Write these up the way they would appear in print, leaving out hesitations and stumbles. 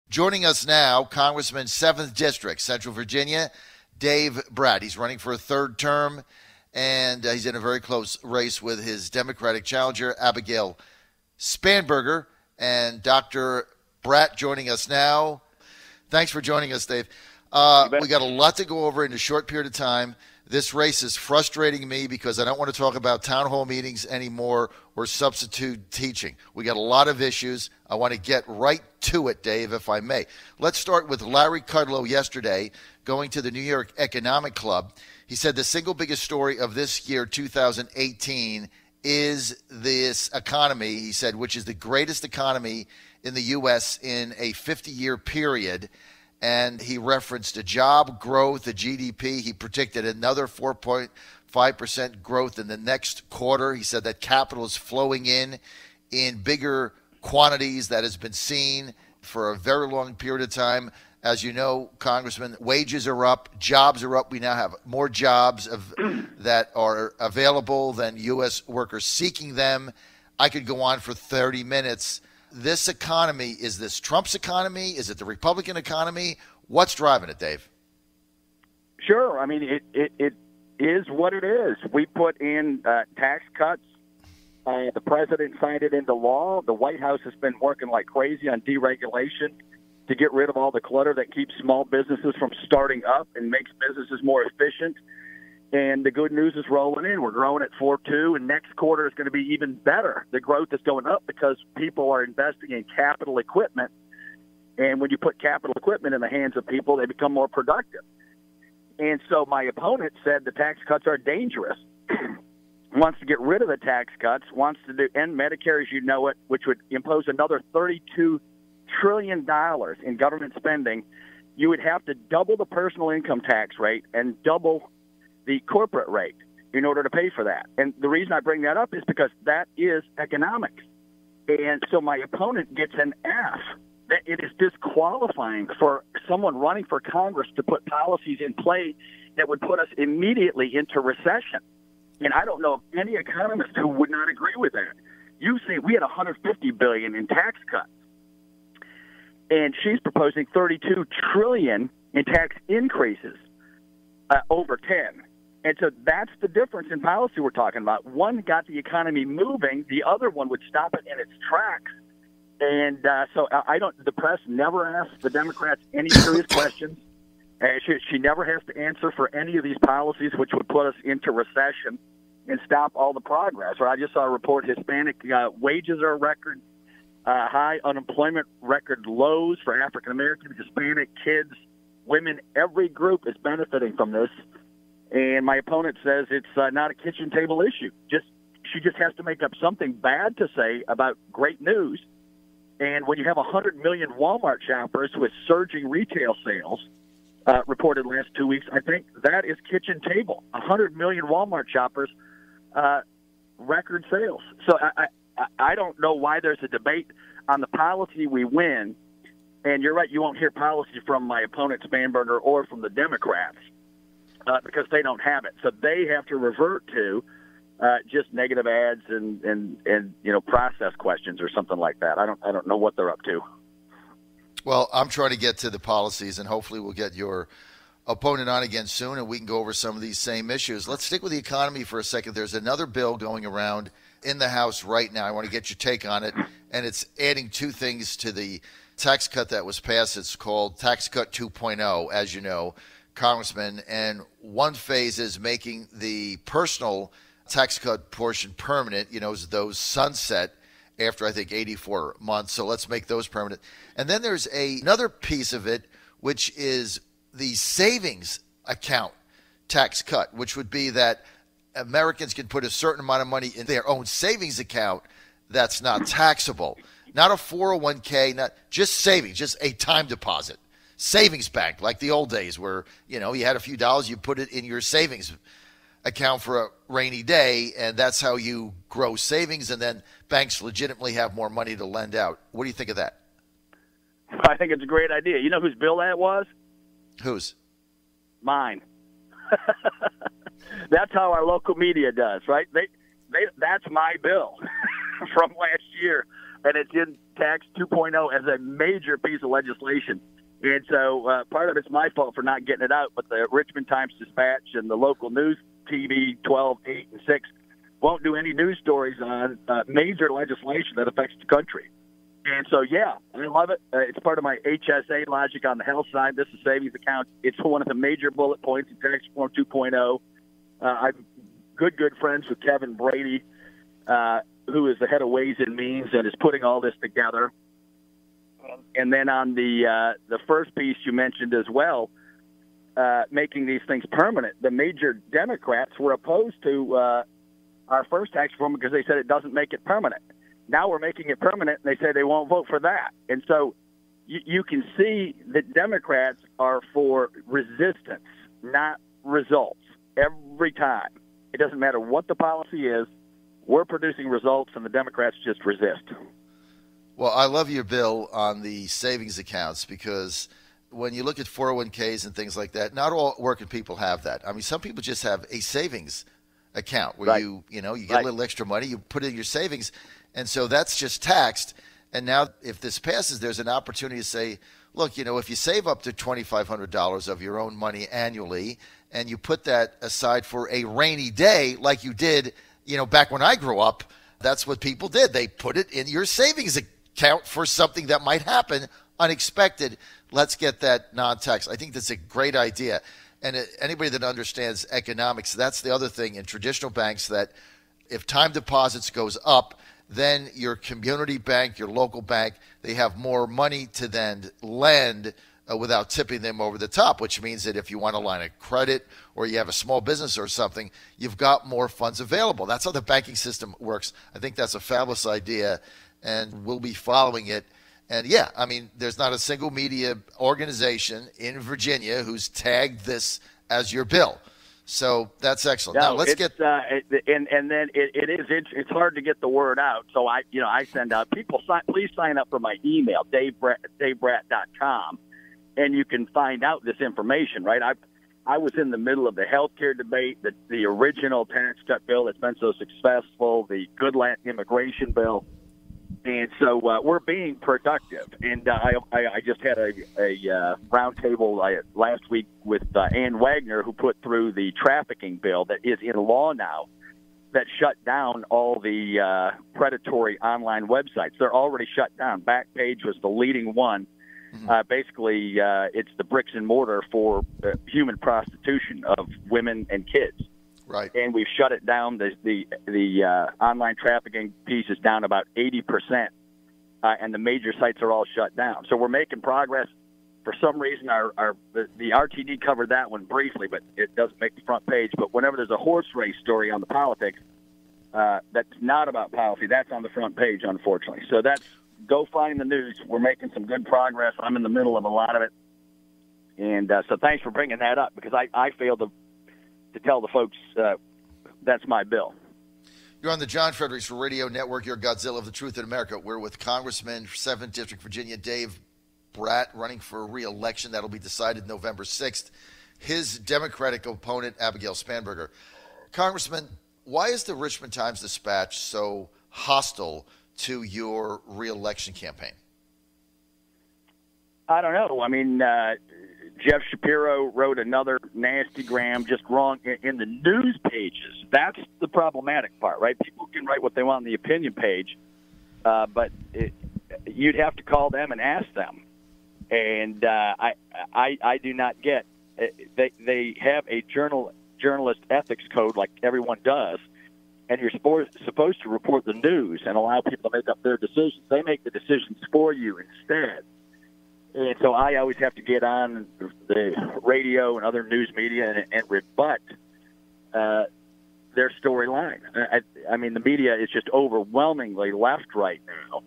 Joining us now, Congressman 7th District, Central Virginia, Dave Brat. He's running for a third term, and he's in a very close race with his Democratic challenger, Abigail Spanberger. And Dr. Brat joining us now. Thanks for joining us, Dave. We got a lot to go over in a short period of time. This race is frustrating me because I don't want to talk about town hall meetings anymore or substitute teaching. We got a lot of issues. I want to get right to it, Dave, if I may. Let's start with Larry Kudlow yesterday going to the New York Economic Club. He said the single biggest story of this year, 2018, is this economy, he said, which is the greatest economy in the U.S. in a 50-year period. And he referenced a job growth, a GDP. He predicted another 4.5% growth in the next quarter. He said that capital is flowing in bigger quantities that has been seen for a very long period of time. As you know, Congressman, wages are up, jobs are up. We now have more jobs that are available than U.S. workers seeking them. I could go on for 30 minutes. This economy, is this Trump's economy? Is it the Republican economy? What's driving it, Dave? Sure. I mean, it is what it is. We put in tax cuts. The president signed it into law. The White House has been working like crazy on deregulation to get rid of all the clutter that keeps small businesses from starting up and makes businesses more efficient. And the good news is rolling in. We're growing at 4.2, and next quarter is going to be even better. The growth is going up because people are investing in capital equipment. And when you put capital equipment in the hands of people, they become more productive. And so my opponent said the tax cuts are dangerous, wants to get rid of the tax cuts, wants to end Medicare as you know it, which would impose another $32 trillion in government spending. You would have to double the personal income tax rate and double the corporate rate in order to pay for that. And the reason I bring that up is because that is economics. And so my opponent gets an F. That it is disqualifying for someone running for Congress to put policies in play that would put us immediately into recession. And I don't know of any economist who would not agree with that. You see, we had $150 billion in tax cuts, and she's proposing $32 trillion in tax increases over 10. And so that's the difference in policy we're talking about. One got the economy moving. The other one would stop it in its tracks. And so the press never asks the Democrats any serious questions. She never has to answer for any of these policies, which would put us into recession and stop all the progress. Or I just saw a report, Hispanic wages are record high, unemployment record lows for African Americans, Hispanic, kids, women. Every group is benefiting from this. And my opponent says it's not a kitchen table issue. She just has to make up something bad to say about great news. And when you have 100 million Walmart shoppers with surging retail sales reported last 2 weeks, I think that is kitchen table. 100 million Walmart shoppers, record sales. So I don't know why there's a debate on the policy we win. And you're right, you won't hear policy from my opponent, Spanberger, or from the Democrats. Because they don't have it, so they have to revert to just negative ads and process questions or something like that. I don't know what they're up to. Well, I'm trying to get to the policies, and hopefully we'll get your opponent on again soon, and we can go over some of these same issues. Let's stick with the economy for a second. There's another bill going around in the House right now. I want to get your take on it, and it's adding two things to the tax cut that was passed. It's called Tax Cut 2.0, as you know, Congressman, and one phase is making the personal tax cut portion permanent, those sunset after, I think, 84 months. So let's make those permanent. And then there's another piece of it, which is the savings account tax cut, which would be that Americans can put a certain amount of money in their own savings account that's not taxable. Not a 401k, not just savings, just a time deposit. Savings bank, like the old days where, you had a few dollars, you put it in your savings account for a rainy day, and that's how you grow savings, and then banks legitimately have more money to lend out. What do you think of that? I think it's a great idea. You know whose bill that was? Whose? Mine. That's how our local media does, right? That's my bill from last year. and it's in Tax 2.0 as a major piece of legislation. And so part of it's my fault for not getting it out, but the Richmond Times-Dispatch and the local news TV 12, 8, and 6 won't do any news stories on major legislation that affects the country. And so, yeah, I love it. It's part of my HSA logic on the health side. This is savings account. It's one of the major bullet points in Tax Reform 2.0. I'm good friends with Kevin Brady, who is the head of Ways and Means and is putting all this together. And then on the first piece you mentioned as well, making these things permanent, the major Democrats were opposed to our first tax reform because they said it doesn't make it permanent. Now we're making it permanent, and they say they won't vote for that. And so you can see that Democrats are for resistance, not results, every time. It doesn't matter what the policy is. We're producing results, and the Democrats just resist. Well, I love your bill on the savings accounts because when you look at 401ks and things like that, not all working people have that. I mean, some people just have a savings account where you get a little extra money, you put it in your savings, and so that's just taxed. And now if this passes, there's an opportunity to say, look, if you save up to $2,500 of your own money annually and you put that aside for a rainy day like you did, back when I grew up, that's what people did. They put it in your savings account for something that might happen unexpected. Let's get that non-tax. I think that's a great idea. And anybody that understands economics, that's the other thing in traditional banks, that if time deposits goes up, then your community bank, your local bank, they have more money to then lend without tipping them over the top, which means that if you want a line of credit or you have a small business or something, you've got more funds available. That's how the banking system works. I think that's a fabulous idea, and we'll be following it. And, yeah, I mean, there's not a single media organization in Virginia who's tagged this as your bill. So that's excellent. No, now let's get and then it's hard to get the word out. So I send out people please sign up for my email davebrat.com, and you can find out this information. Right, I was in the middle of the healthcare debate, the original tax cut bill that's been so successful, the Goodland immigration bill, and so we're being productive. And I just had a roundtable last week with Ann Wagner, who put through the trafficking bill that is in law now, that shut down all the predatory online websites. They're already shut down. Backpage was the leading one. Mm-hmm. Basically, it's the bricks and mortar for human prostitution of women and kids. Right. And we've shut it down. The online trafficking piece is down about 80%, and the major sites are all shut down. So we're making progress. For some reason, the RTD covered that one briefly, but it doesn't make the front page. But whenever there's a horse race story on the politics that's not about policy, that's on the front page, unfortunately. So go find the news. We're making some good progress. I'm in the middle of a lot of it. And so thanks for bringing that up, because I failed to tell the folks that's my bill. You're on the John Fredericks Radio Network. You're Godzilla of the Truth in America. We're with Congressman 7th District, Virginia, Dave Brat, running for re-election. That'll be decided November 6th. His Democratic opponent, Abigail Spanberger. Congressman, why is the Richmond Times-Dispatch so hostile to your re-election campaign? I don't know. I mean, Jeff Shapiro wrote another nasty gram, just wrong in the news pages. That's the problematic part, right? People can write what they want on the opinion page, but you'd have to call them and ask them. And I do not get. They have a journalist ethics code like everyone does, and you're supposed to report the news and allow people to make up their decisions. They make the decisions for you instead. And so I always have to get on the radio and other news media and rebut their storyline. I mean, the media is just overwhelmingly left right now.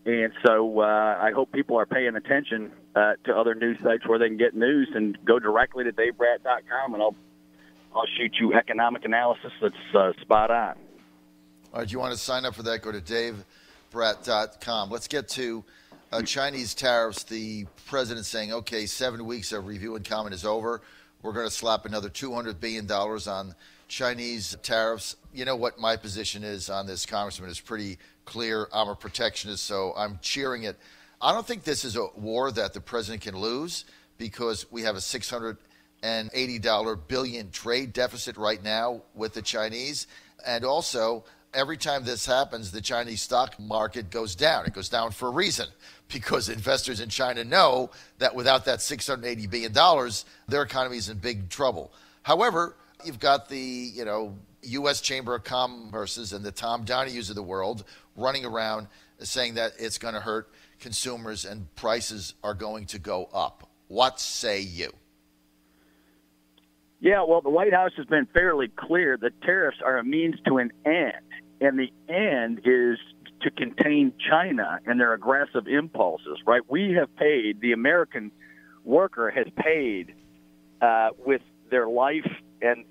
And so I hope people are paying attention to other news sites where they can get news, and go directly to davebrat.com, and I'll shoot you economic analysis that's spot on. All right, you want to sign up for that, go to davebrat.com. Let's get to Chinese tariffs. The president saying, okay, 7 weeks of review and comment is over. We're going to slap another $200 billion on Chinese tariffs. You know what my position is on this, Congressman, is pretty clear. I'm a protectionist, so I'm cheering it. I don't think this is a war that the president can lose because we have a $680 billion trade deficit right now with the Chinese. And also, every time this happens, the Chinese stock market goes down. It goes down for a reason, because investors in China know that without that $680 billion, their economy is in big trouble. However, you've got the, U.S. Chamber of Commerce's and the Tom Donahues of the world running around saying that it's going to hurt consumers and prices are going to go up. What say you? Yeah, well, the White House has been fairly clear that tariffs are a means to an end, and the end is to contain China and their aggressive impulses, right? We have paid, the American worker has paid with their life and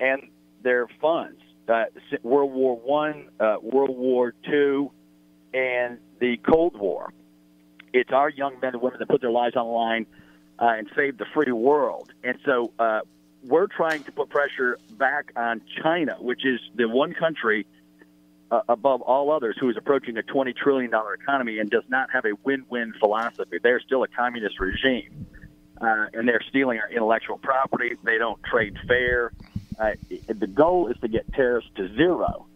their funds. World War I, World War II, and the Cold War. It's our young men and women that put their lives on the line and save the free world. And so we're trying to put pressure back on China, which is the one country above all others who is approaching a $20 trillion economy and does not have a win-win philosophy. They're still a communist regime, and they're stealing our intellectual property. They don't trade fair. The goal is to get tariffs to zero.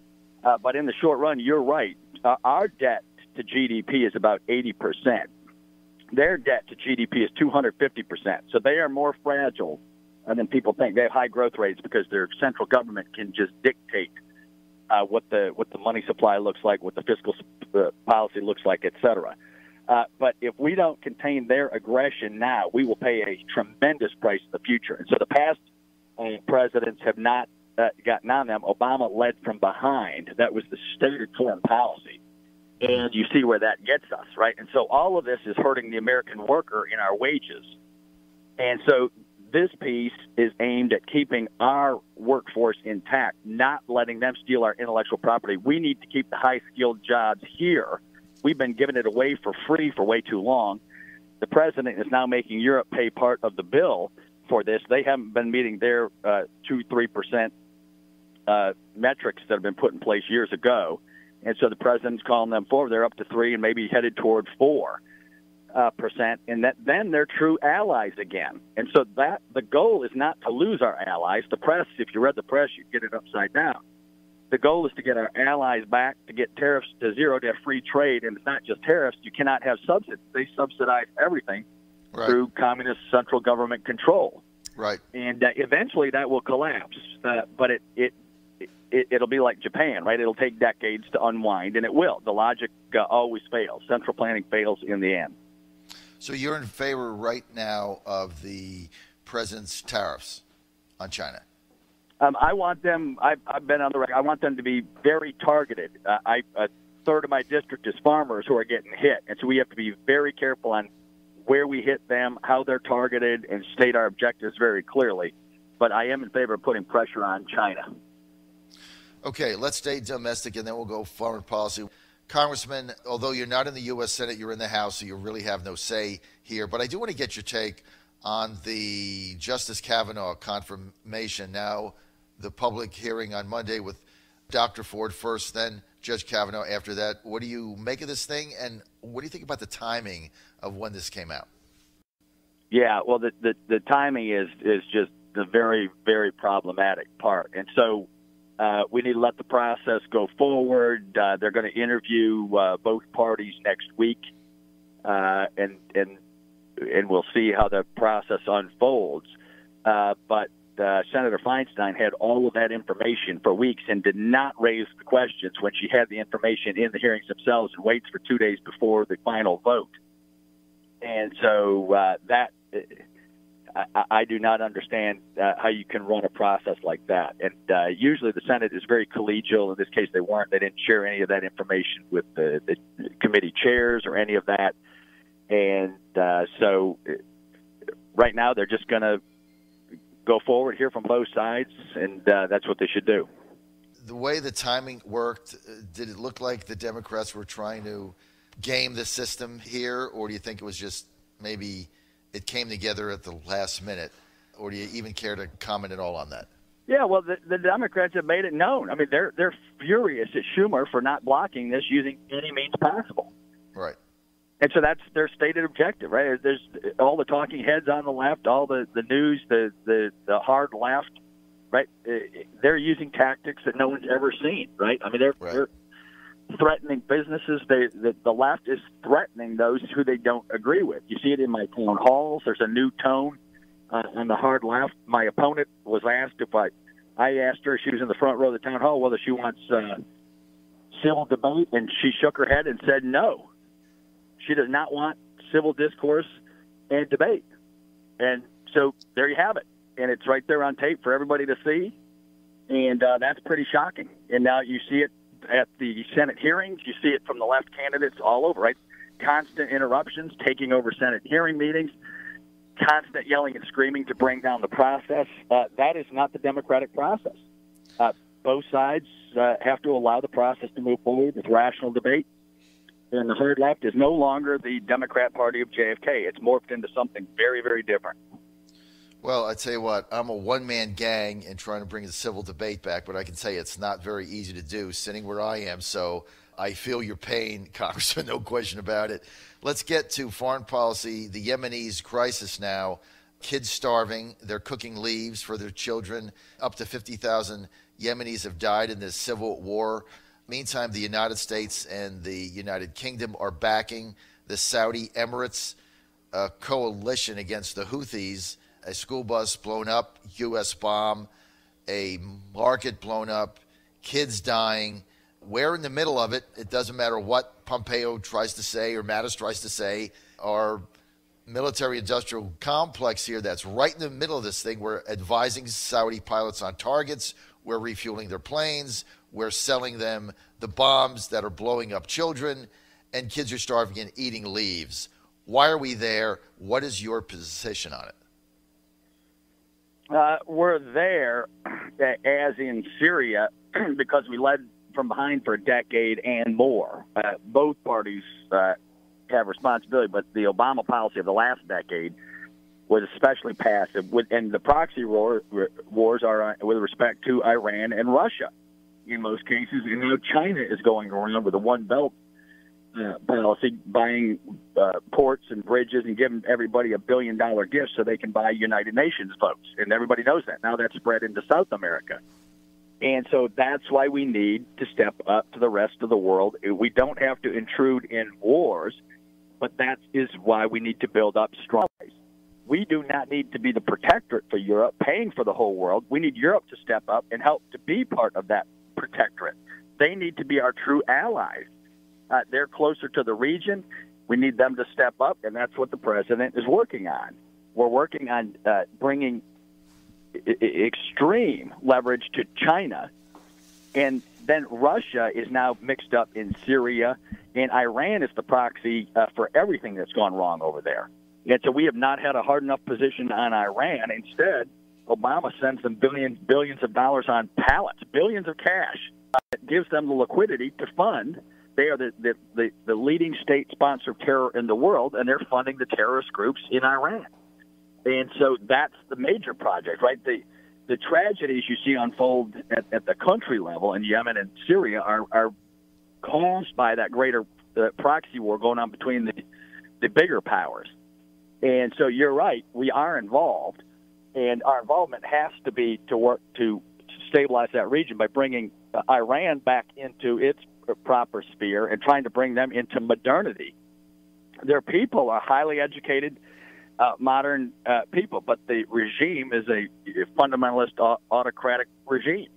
But in the short run, you're right. Our debt to GDP is about 80%. Their debt to GDP is 250%. So they are more fragile than people think. They have high growth rates because their central government can just dictate what the money supply looks like, what the fiscal policy looks like, et cetera. But if we don't contain their aggression now, we will pay a tremendous price in the future. And so the past presidents have not gotten on them. Obama led from behind. That was the stated foreign policy. And you see where that gets us, right? And so all of this is hurting the American worker in our wages. And so this piece is aimed at keeping our workforce intact, not letting them steal our intellectual property. We need to keep the high-skilled jobs here. We've been giving it away for free for way too long. The president is now making Europe pay part of the bill for this. They haven't been meeting their 2-3% metrics that have been put in place years ago. And so the president's calling them forward. They're up to 3 and maybe headed toward 4%. And then they're true allies again. And so that the goal is not to lose our allies. The press, if you read the press, you'd get it upside down. The goal is to get our allies back, to get tariffs to zero, to have free trade. And it's not just tariffs. You cannot have subsidies. They subsidize everything through communist central government control. Right. And eventually that will collapse. But it'll be like Japan, right? It'll take decades to unwind, and it will. The logic always fails. Central planning fails in the end. So you're in favor right now of the president's tariffs on China? I want them. I've been on the record. I want them to be very targeted. A third of my district is farmers who are getting hit, and so we have to be very careful on where we hit them, how they're targeted, and state our objectives very clearly. But I am in favor of putting pressure on China. Okay, let's stay domestic, and then we'll go foreign policy. Congressman, although you're not in the U.S. Senate, you're in the House, so you really have no say here. But I do want to get your take on the Justice Kavanaugh confirmation. Now, the public hearing on Monday with Dr. Ford first, then Judge Kavanaugh after that. What do you make of this thing, and what do you think about the timing of when this came out? Yeah, well, the timing is just the very, very problematic part. And so we need to let the process go forward. They're going to interview both parties next week, and we'll see how the process unfolds. But Senator Feinstein had all of that information for weeks and did not raise the questions when she had the information in the hearings themselves and waits for 2 days before the final vote. And so I do not understand how you can run a process like that. And usually the Senate is very collegial. In this case, they weren't. They didn't share any of that information with the committee chairs or any of that. And so right now they're just going to go forward, hear from both sides, and that's what they should do. The way the timing worked, did it look like the Democrats were trying to game the system here, or do you think it was just maybe it came together at the last minute, or do you even care to comment at all on that? Yeah, well, the Democrats have made it known. I mean, they're furious at Schumer for not blocking this using any means possible. Right. And so that's their stated objective, right? There's all the talking heads on the left, all the news, the hard left, right? They're using tactics that no one's ever seen, right? I mean, they're threatening businesses. The left is threatening those who they don't agree with. You see it in my town halls. There's a new tone on the hard left. My opponent was asked if I asked her, she was in the front row of the town hall, whether she wants civil debate, and she shook her head and said no. She does not want civil discourse and debate. And so there you have it. And it's right there on tape for everybody to see. And that's pretty shocking. And now you see it at the Senate hearings. You see it from the left candidates all over, right? Constant interruptions, taking over Senate hearing meetings, constant yelling and screaming to bring down the process. That is not the democratic process. Both sides have to allow the process to move forward with rational debate. And the hard left is no longer the Democrat Party of JFK. It's morphed into something very, very different. Well, I tell you what, I'm a one-man gang in trying to bring the civil debate back, but I can tell you it's not very easy to do sitting where I am. So I feel your pain, Congressman, no question about it. Let's get to foreign policy, the Yemenis crisis now. Kids starving, they're cooking leaves for their children. Up to 50,000 Yemenis have died in this civil war. Meantime, the United States and the United Kingdom are backing the Saudi Emirates coalition against the Houthis. A school bus blown up, U.S. bomb, a market blown up, kids dying. We're in the middle of it. It doesn't matter what Pompeo tries to say or Mattis tries to say. Our military-industrial complex here that's right in the middle of this thing. We're advising Saudi pilots on targets. We're refueling their planes. We're selling them the bombs that are blowing up children, and kids are starving and eating leaves. Why are we there? What is your position on it? We're there, as in Syria, because we led from behind for a decade and more. Both parties have responsibility, but the Obama policy of the last decade was especially passive, and the proxy wars are with respect to Iran and Russia in most cases. And now China is going around with a One Belt policy, buying ports and bridges and giving everybody $1 billion gift so they can buy United Nations votes. And everybody knows that. Now that's spread into South America. And so that's why we need to step up to the rest of the world. We don't have to intrude in wars, but that is why we need to build up strong allies. We do not need to be the protectorate for Europe, paying for the whole world. We need Europe to step up and help to be part of that protectorate. They need to be our true allies. They're closer to the region. We need them to step up, and that's what the president is working on. We're working on bringing extreme leverage to China, and then Russia is now mixed up in Syria, and Iran is the proxy for everything that's gone wrong over there. And so we have not had a hard enough position on Iran. Instead, Obama sends them billions of dollars on pallets, billions of cash. It gives them the liquidity to fund. They are the leading state sponsor of terror in the world, and they're funding the terrorist groups in Iran. And so that's the major project, right? The tragedies you see unfold at the country level in Yemen and Syria are caused by that greater proxy war going on between the bigger powers. And so you're right, we are involved, and our involvement has to be to work to stabilize that region by bringing Iran back into its proper sphere and trying to bring them into modernity. Their people are highly educated, modern people, but the regime is a fundamentalist autocratic regime,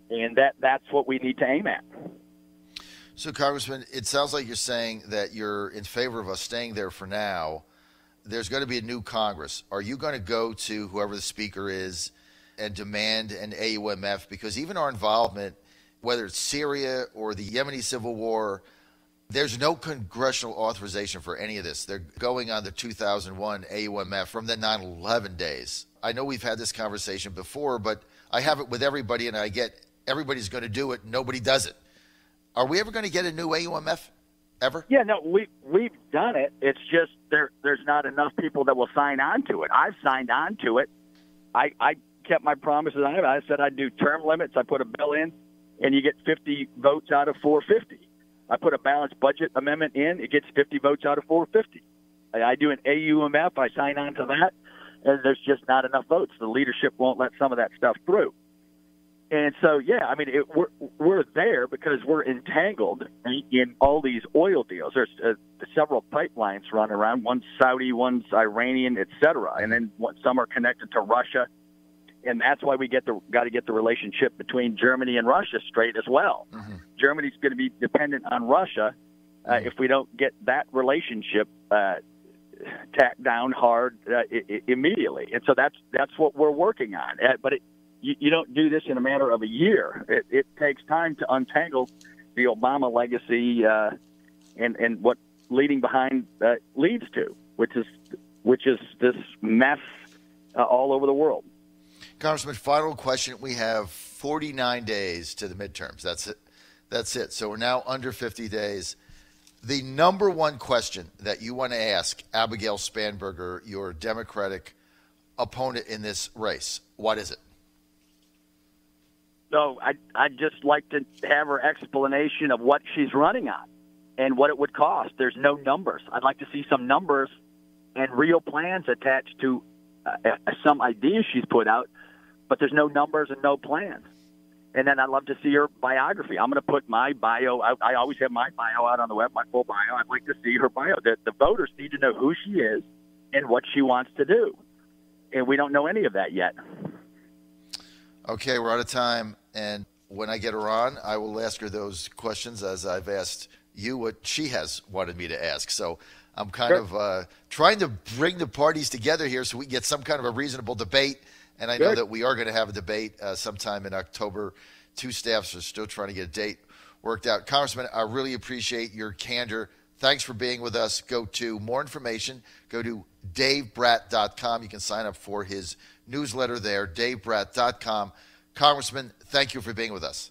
and that's what we need to aim at. So, Congressman, it sounds like you're saying that you're in favor of us staying there for now. There's going to be a new Congress. Are you going to go to whoever the speaker is and demand an AUMF? Because even our involvement, whether it's Syria or the Yemeni civil war, there's no congressional authorization for any of this. They're going on the 2001 AUMF from the 9/11 days. I know we've had this conversation before, but I have it with everybody, and I get everybody's going to do it. Nobody does it. Are we ever going to get a new AUMF? Ever? Yeah, no, we've done it. It's just there's not enough people that will sign on to it. I've signed on to it. I kept my promises. I said I'd do term limits. I put a bill in, and you get 50 votes out of 450. I put a balanced budget amendment in. It gets 50 votes out of 450. I do an AUMF. I sign on to that, and there's just not enough votes. The leadership won't let some of that stuff through. And so, yeah, I mean, we're there because we're entangled in all these oil deals. There's several pipelines running around. One's Saudi, one's Iranian, et cetera. And then some are connected to Russia. And that's why we got to get the relationship between Germany and Russia straight as well. Mm-hmm. Germany's going to be dependent on Russia if we don't get that relationship tacked down hard immediately. And so that's what we're working on. But you don't do this in a matter of a year. It takes time to untangle the Obama legacy and what leading behind leads to, which is this mess all over the world. Congressman, final question. We have 49 days to the midterms. That's it. So we're now under 50 days. The number one question that you want to ask Abigail Spanberger, your Democratic opponent in this race, what is it? So I'd just like to have her explanation of what she's running on and what it would cost. There's no numbers. I'd like to see some numbers and real plans attached to some ideas she's put out, but there's no numbers and no plans. And then I'd love to see her biography. I'm going to put my bio. I always have my bio out on the web, my full bio. I'd like to see her bio. The voters need to know who she is and what she wants to do. And we don't know any of that yet. Okay, we're out of time. And when I get her on, I will ask her those questions as I've asked you what she has wanted me to ask. So I'm kind of trying to bring the parties together here so we can get some kind of a reasonable debate. And I know that we are going to have a debate sometime in October. Two staffs are still trying to get a date worked out. Congressman, I really appreciate your candor. Thanks for being with us. Go to more information. Go to DaveBrat.com. You can sign up for his newsletter there, DaveBrat.com. Congressman, thank you for being with us.